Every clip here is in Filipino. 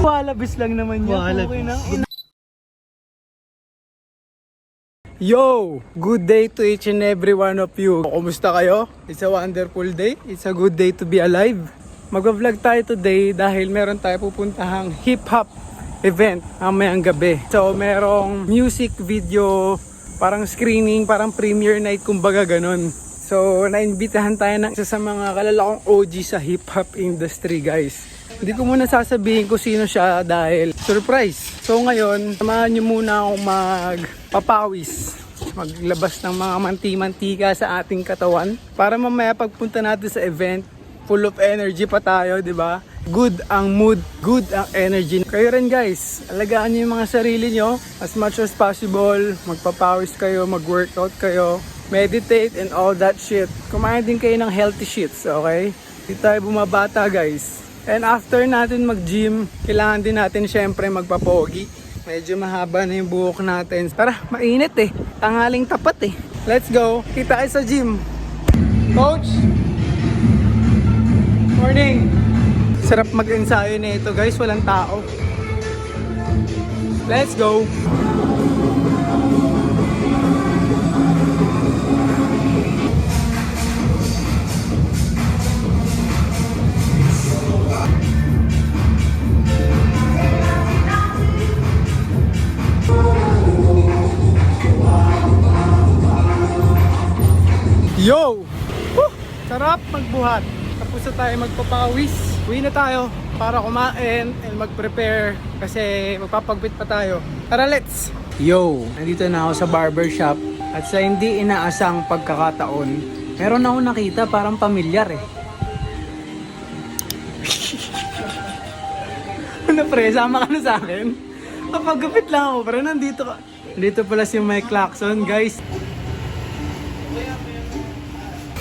Walabis lang naman yan. Okay na. Yo! Good day to each and every one of you. Kumusta kayo? It's a wonderful day. It's a good day to be alive. Mag-vlog tayo today dahil meron tayo pupuntahang hip-hop event mamayang gabi. So merong music video, parang screening, parang premiere night, kumbaga ganon. So naimbitahan tayo ng isa sa mga kalalakong OG sa hip-hop industry, guys. Hindi ko muna sasabihin kung sino siya dahil surprise. So ngayon, samahan nyo muna akong magpapawis, maglabas ng mga manti-mantika sa ating katawan para mamaya pagpunta natin sa event, full of energy pa tayo, di ba? Good ang mood, good ang energy. Kayo rin, guys, alagaan nyo yung mga sarili nyo as much as possible. Magpapawis kayo, mag-workout kayo, meditate and all that shit. Kumain din kayo ng healthy shits, okay? Hindi tayo bumabata, guys. And after natin mag-gym, kailangan din natin syempre magpapogi. Medyo mahaba na yung buhok natin. Tara, mainit eh. Tanghaling tapat eh. Let's go. Kita tayo sa gym. Coach! Morning! Sarap mag-ensayo na ito, guys. Walang tao. Let's go! Yo! Woo! Sarap magbuhat. Tapos na tayo magpapawis. Uwi na tayo para kumain and mag-prepare kasi magpapagpit pa tayo. Tara, let's! Yo! Nandito na ako sa barbershop at sa hindi inaasang pagkakataon, meron ako nakita parang pamilyar eh. Ano pre, sama ka na sa akin? Papagupit lang ako pre, nandito ka. Nandito pala si Mike Lacson, guys.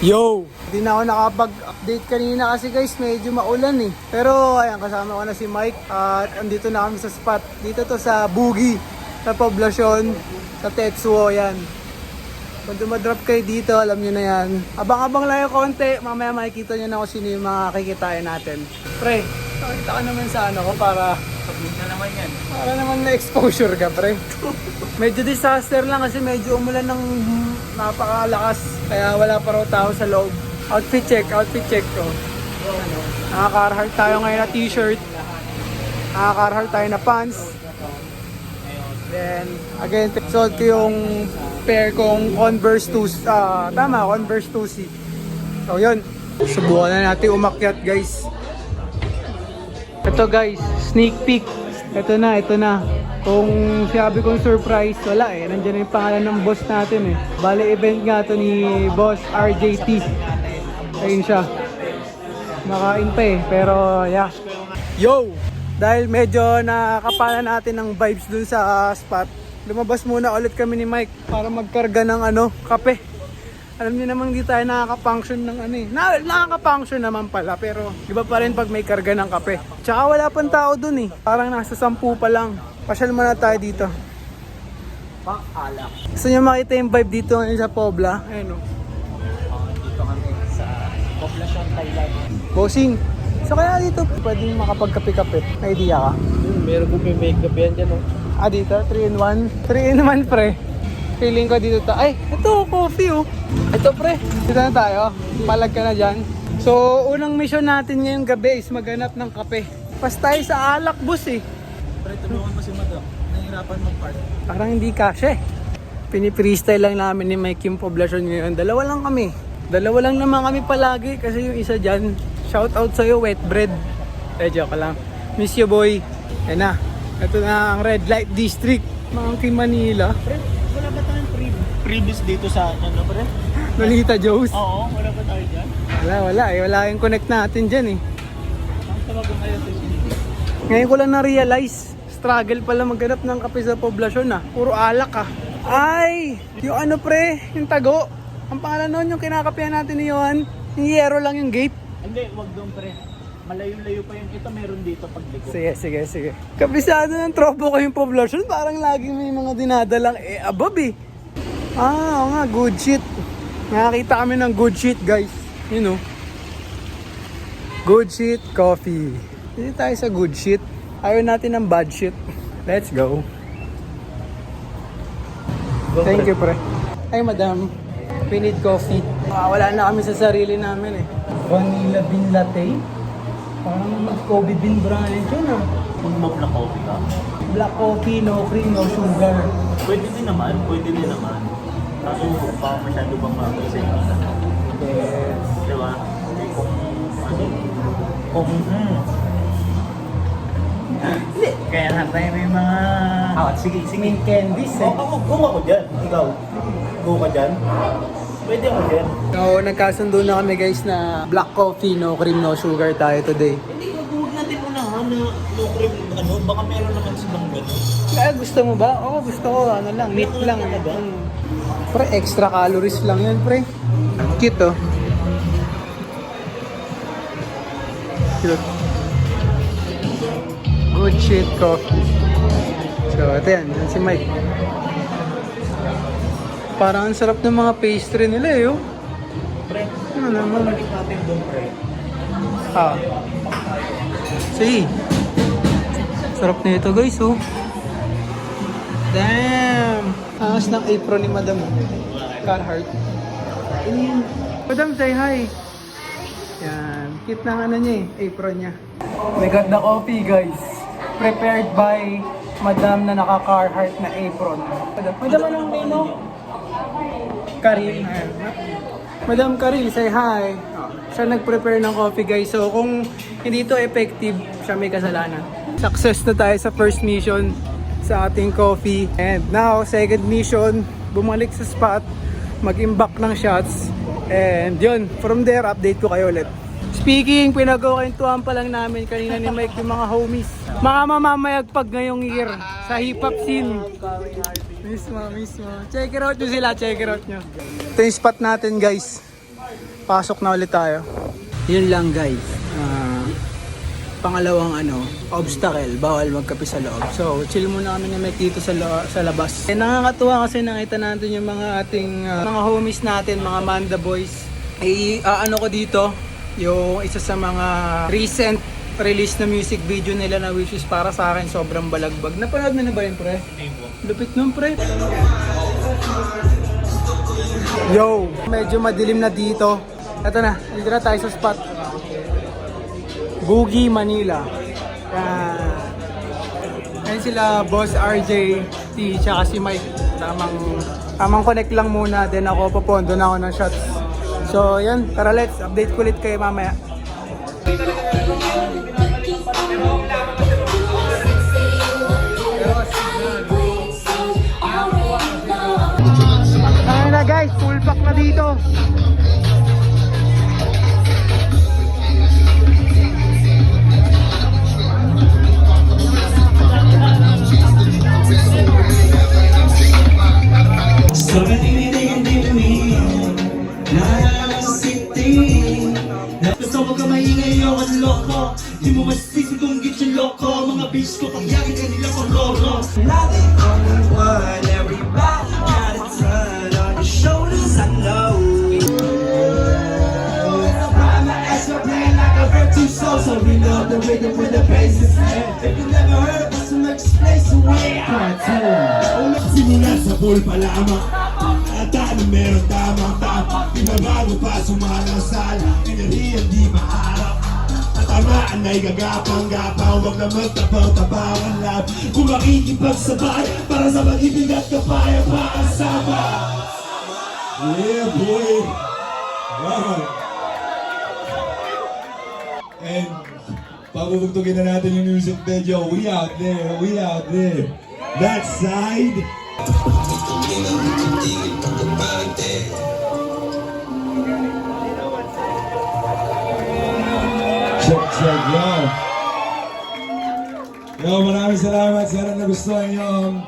Yo! Hindi na ako nakapag-update kanina kasi guys medyo maulan eh. Pero ayan, kasama ko na si Mike at andito na kami sa spot. Dito to sa Bugi, sa poblasyon, sa Tetsuo yan. Kung dumadrop kayo dito, alam nyo na yan. Abang-abang lang yung konti, mamaya makikita nyo na kung sino yung mga kikitain natin. Pre, nakita ka naman sa ano ko para... Sabihin ka naman yan. Para naman na-exposure ka pre. Medyo disaster lang kasi medyo umulan ng napakalakas. Kaya wala pa raw tao sa loob. Outfit check ko. Ano, nakaka-Carhartt tayo ngayon na t-shirt. Nakaka-Carhartt tayo na pants. Then, again, suot ko yung pair kong Converse 2, Converse 2C. So, yun. Subukan na natin umakyat, guys. Ito, guys, sneak peek. Ito na. Kung sabi kong surprise, wala eh. Nandiyan na yung pangalan ng boss natin eh. Bale, event nga to ni Boss RJT. Ayun siya. Nakain pa eh. Pero, yeah. Yo! Dahil medyo nakakapala natin ng vibes dun sa spot, lumabas muna ulit kami ni Mike para magkarga ng kape. Alam niyo naman hindi tayo nakaka-function ng nakaka-function naman pala, pero iba pa rin pag may karga ng kape. Tsaka wala pang tao dun eh. Parang nasa 10 pa lang. Pasyal muna tayo dito. Pang-alak. Gusto niyo makita yung vibe dito ngayon sa Pobla? Ayun o. Dito kami sa Poblacion, Thailand. Bossing, so kaya dito pwedeng makapagkape-kape. May idea ka? Meron kong may makeup yan dyan, oh. Dito, 3-in-1. 3-in-1 pre. Feeling ko dito ay, ito, coffee oh. Ito pre, dito na tayo. Palag ka na dyan. So, unang mission natin ngayong gabi is maghanap ng kape. Pas tayo sa alak, boss eh. Pre, tulungan mo si Madam. Nahihirapan mag-park. Parang hindi kasya eh. Pini-freestyle lang namin ni Mike yung poblasyon ngayon. Dalawa lang kami. Dalawa lang naman kami palagi kasi yung isa dyan. Shout out sa'yo, wet bread. Joke lang. Miss you boy. Yan na. Ito na ang Red Light District. Monkey Manila. Pre, wala ba tayong previous dito sa pre? Nolita Joe's. Oo, wala ba tayo dyan? Wala eh. Wala yung connect natin dyan eh. Ang tawag ko kayo dito. Ngayon ko lang na-realize. Struggle pala maghanap ng kape sa poblasyon ah. Puro alak ah. Ay! Yung pre, yung tago. Ang pangalan nun, yung kinakapihan natin ni Johan. Yung yero lang yung gate. Hindi, wag doon pre. Malayo-layo pa yun. Ito meron dito pagliko. Sige. Kabisado ng tropo ko yung poblasyon. Parang laging may mga dinadalang above eh. Oo nga, good shit. Nakakita kami ng good shit guys. You know. Good shit coffee. Dito tayo sa good shit. Ayaw natin ng bad shit. Let's go. Thank you, pre. Ay, madam. We need coffee. Wala na kami sa sarili namin eh. Vanilla bean latte. Parang Kobe bean brand yun ah. Kung mag-black coffee ka, Black coffee, no cream, no sugar. pwede din naman. Kaso baka masyado bang makasay ka. Yes. Diba? Hindi. Kaya nga tayo may mga... sige. Mint candies eh. Go ako dyan. Ikaw. Go ka dyan. Pwede ako dyan. So, nagkasundo na kami guys na black coffee, no cream, no sugar tayo today. Hindi, huwag natin unahan na no cream, baka meron naman silang gano'n. Kaya gusto mo ba? Oo, gusto ko. Ano lang, meat lang. Pre, extra calories lang yun, pre. Cute, oh. Cute. Good shit coffee. So, ito yan. Yan si Mike. Parang ang sarap ng mga pastry nila, eh, oh. Pre, Ano naman? balik natin doon, pre. Ah. See. Sarap na ito, guys, oh. Damn! Angas ng apron ni Madam Carhartt. Madam, say hi! Yan. Cute ng ano niya eh, apron niya. We got the coffee, guys. Prepared by Madam na naka-Carhartt na apron. Madam, anong name mo? Karil. Madam Karil, say hi! Siya nag-prepare ng coffee, guys. So, kung hindi ito effective, siya may kasalanan. Success na tayo sa first mission sa ating coffee. And now, second mission, bumalik sa spot, mag-imbak ng shots. And yun, from there, update ko kayo ulit. Speaking, pinag-kwentuhan pa lang namin kanina ni Mike yung mga homies. Mga mamamayagpag ngayong year sa hip-hop scene. Mismo. Check it out nyo sila, check it out nyo. Ito yung spot natin, guys. Pasok na ulit tayo. Yun lang, guys. Pangalawang obstacle, bawal magkape sa loob. So, chill muna kami ni Mike dito sa labas. Eh, nakakatuwa kasi nakita natin yung mga ating mga homies natin, mga Manda Boys. Ano ko dito, yung isa sa mga recent release na music video nila na which is para sa akin sobrang balagbag. Napanood mo na ba yun, pre? Lupit nun, pre. Yo, medyo madilim na dito. Ito na, dito na tayo sa spot. Boogie Manila. Ayan sila, Boss RJ, T, tsaka si Mike. Tamang connect lang muna, then ako papondo na ako ng shots. So yan, tara let's update ko ulit kayo mamaya. Ayun na guys, full pack na dito. Gusto mo ka maingay yung ang loko. Di mo masisi kung git yung loko. Mga bitch ko pagyagin kanila ko loko. Nothing on one. Everybody got a ton on your shoulders, I know. Ride my ass up playing like a virtuoso. So we love the rhythm with the bass is if you never heard of us, so make this place away. Simulan sa pool pa lamang. At meron tamang pinabago pa sumalasal. Pinariyang di maharap. Tatamaan ay gagapang-gapang. Huwag na magtapaw-tapaw ang lab. Kung makikipagsabay para sa pag-ibig at kapayapaan sama. Yeah, boy. Wow. And pabubugtugin na natin yung music video. We out there. That side. Check, yo, maraming salamat. Sana nagustuhan nyo.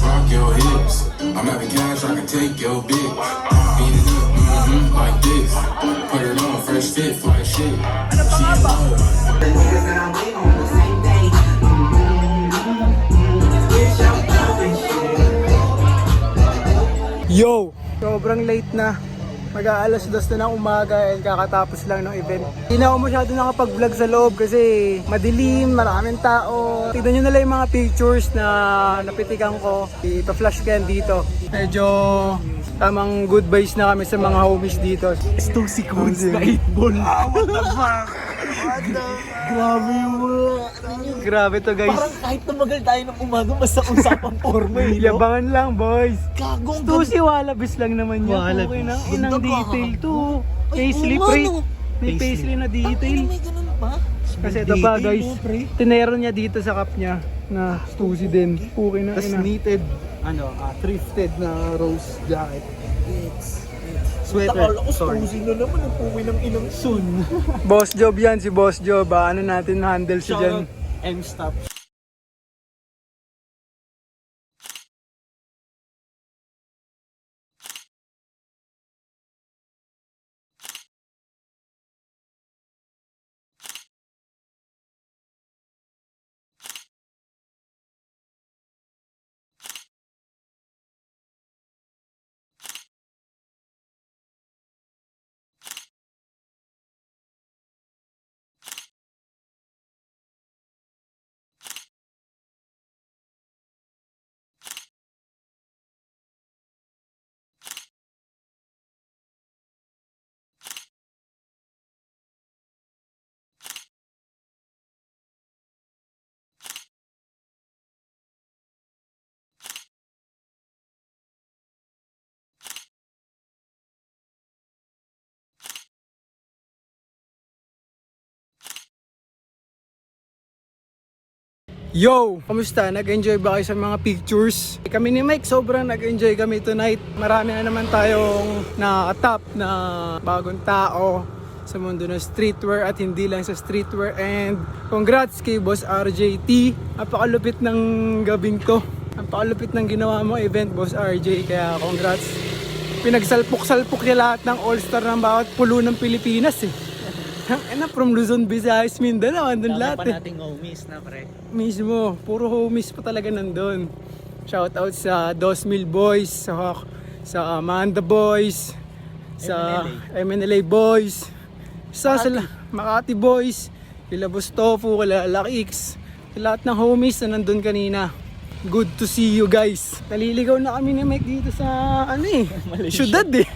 Rock your hips. I'm having cash, I can take your bitch. Beat it up, like this. Put it on, fresh fit, fly shit. Yo! Sobrang late na. Mag-aalas 2 na ng umaga and kakatapos lang ng event. Hindi na ako masyado nakapag-vlog sa loob kasi madilim, maraming tao. Tignan nyo na lang yung mga pictures na napitikan ko. Ipa-flash ko yan dito. Medyo tamang good vibes na kami sa mga homies dito. Ito si Coons na 8-ball. What the fuck? Grabe yung mga... Grabe to guys. Parang kahit tumagal tayo ng umaga, basta usapang forma eh. No? Yabangan lang boys. Gagong Ito si Wallabies lang naman yan. Wallabies. Okay na. Ganda Inang ka. detail to. Ay, Paisley oo nga, pre. no? May paisley na detail. May ganun pa? Kasi ito ba Detail, guys, no, pre? tinero niya dito sa cup niya na Stussy din. Okay na. Tapos ina. knitted, thrifted na rose jacket. Sweater. Sorry. na naman ang puwi ng inang soon. Boss Job yan, si Boss Job. Ano natin handle siya dyan. Shoutout M-Stop. Yo! Kamusta? Nag-enjoy ba kayo sa mga pictures? Kami ni Mike, sobrang nag-enjoy kami tonight. Marami na naman tayong nakatap na bagong tao sa mundo ng streetwear at hindi lang sa streetwear. And congrats kay Boss RJT. Napakalupit ng gabing to. Napakalupit ng ginawa mo event, Boss RJ. Kaya congrats. Pinagsalpok-salpok niya lahat ng all-star ng bawat pulo ng Pilipinas eh. From Luzon, Visayas, Mindanao, andun Dami lahat pa eh. nating homies na pre. Mismo, puro homies pa talaga nandun. Shoutout sa Dosmil Boys, sa Amanda Boys, sa MNLA Boys, sa Makati Boys, kila Bustofu, kila Lakix, lahat ng homies na nandun kanina. Good to see you guys. Naliligaw na kami ni Mike dito sa syudad eh.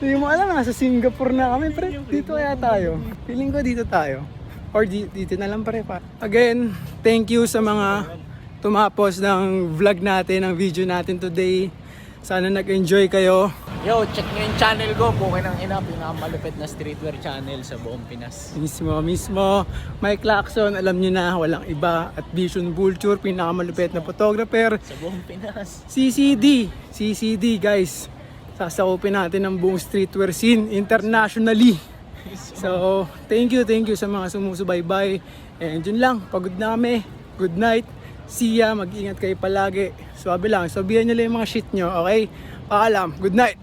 Hindi mo alam, nasa Singapore na kami, pre. Dito kaya tayo. Feeling ko dito tayo. Or dito na lang pare pa. Again, thank you sa mga tumapos ng vlog natin, ng video natin today. Sana nag-enjoy kayo. Yo, check nyo yung channel ko. Bukay ng ina, pinakamalupit na streetwear channel sa buong Pinas. Mismo. Mike Lacson, alam nyo na, walang iba. At Vision Vulture, pinakamalupit na photographer. Sa buong Pinas. CCD guys. Sasakupin natin ang buong streetwear scene internationally. So, thank you sa mga sumusubaybay. And yun lang, pagod na kami. Good night. See ya, mag-ingat kayo palagi. Swabe lang, sabihan nyo lang yung mga shit nyo, okay? Paalam, good night.